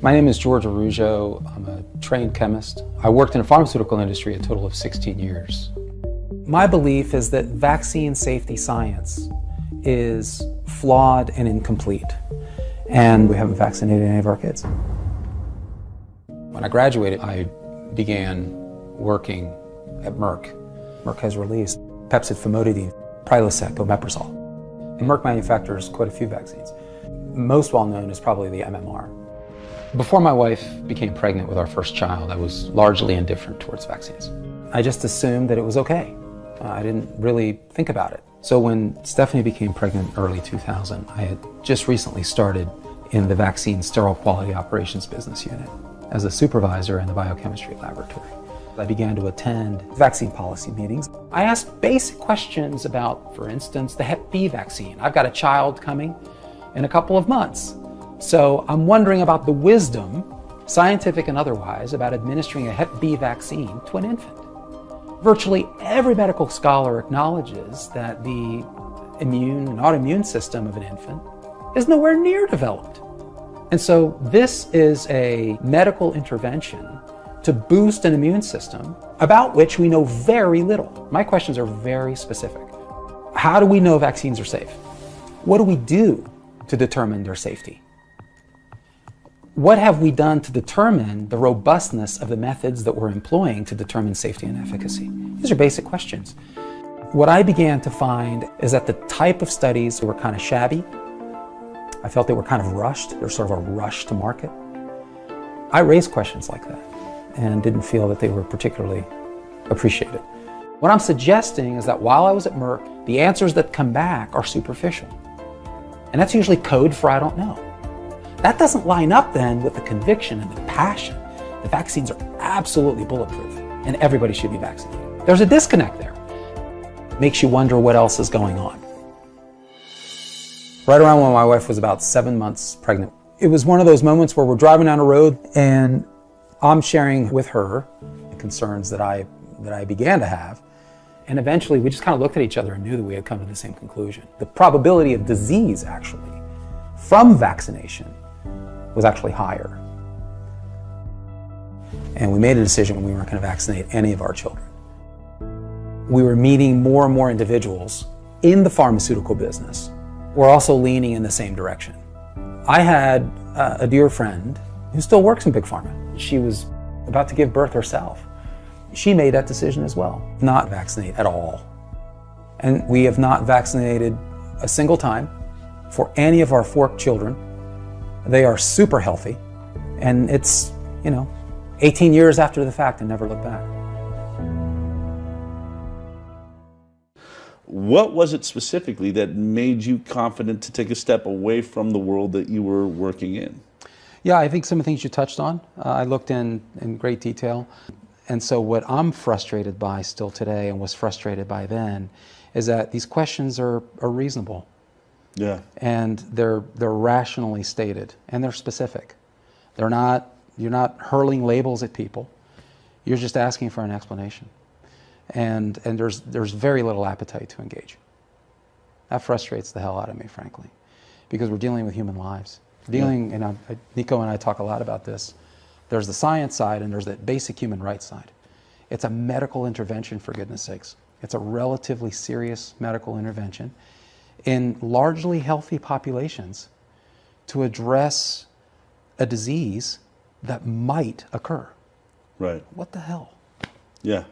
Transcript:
My name is George Araujo. I'm a trained chemist. I worked in the pharmaceutical industry a total of 16 years. My belief is that vaccine safety science is flawed and incomplete, and we haven't vaccinated any of our kids. When I graduated, I began working at Merck. Merck has released Pepcid, famotidine, Prilosec, omeprazole. And Merck manufactures quite a few vaccines. Most well known is probably the MMR. Before my wife became pregnant with our first child, I was largely indifferent towards vaccines. I just assumed that it was okay. I didn't really think about it. So when Stephanie became pregnant in early 2000, I had just recently started in the vaccine sterile quality operations business unit as a supervisor in the biochemistry laboratory. I began to attend vaccine policy meetings. I asked basic questions about, for instance, the Hep B vaccine. I've got a child coming in a couple of months. So I'm wondering about the wisdom, scientific and otherwise, about administering a Hep B vaccine to an infant. Virtually every medical scholar acknowledges that the immune and autoimmune system of an infant is nowhere near developed. And so this is a medical intervention to boost an immune system about which we know very little. My questions are very specific. How do we know vaccines are safe? What do we do to determine their safety? What have we done to determine the robustness of the methods that we're employing to determine safety and efficacy? These are basic questions. What I began to find is that the type of studies were kind of shabby. I felt they were kind of rushed. They were sort of a rush to market. I raised questions like that and didn't feel that they were particularly appreciated. What I'm suggesting is that while I was at Merck, the answers that come back are superficial. And that's usually code for I don't know. That doesn't line up then with the conviction and the passion. The vaccines are absolutely bulletproof and everybody should be vaccinated. There's a disconnect there. Makes you wonder what else is going on. Right around when my wife was about 7 months pregnant, it was one of those moments where we're driving down a road and I'm sharing with her the concerns that I began to have. And eventually we just kind of looked at each other and knew that we had come to the same conclusion. The probability of disease actually from vaccination was actually higher. And we made a decision when we weren't going to vaccinate any of our children. We were meeting more and more individuals in the pharmaceutical business. We're also leaning in the same direction. I had a dear friend who still works in big pharma. She was about to give birth herself. She made that decision as well, not vaccinate at all. And we have not vaccinated a single time for any of our 4 children. They are super healthy, and it's, 18 years after the fact and never look back. What was it specifically that made you confident to take a step away from the world that you were working in? Yeah, I think some of the things you touched on, I looked in great detail. And so what I'm frustrated by still today and was frustrated by then is that these questions are reasonable. Yeah. And they're rationally stated and they're specific. You're not hurling labels at people. You're just asking for an explanation. And there's very little appetite to engage. That frustrates the hell out of me, frankly, because we're dealing with human lives. And Nico and I talk a lot about this. There's the science side and there's that basic human rights side. It's a medical intervention, for goodness sakes. It's a relatively serious medical intervention in largely healthy populations to address a disease that might occur. Right. What the hell? Yeah.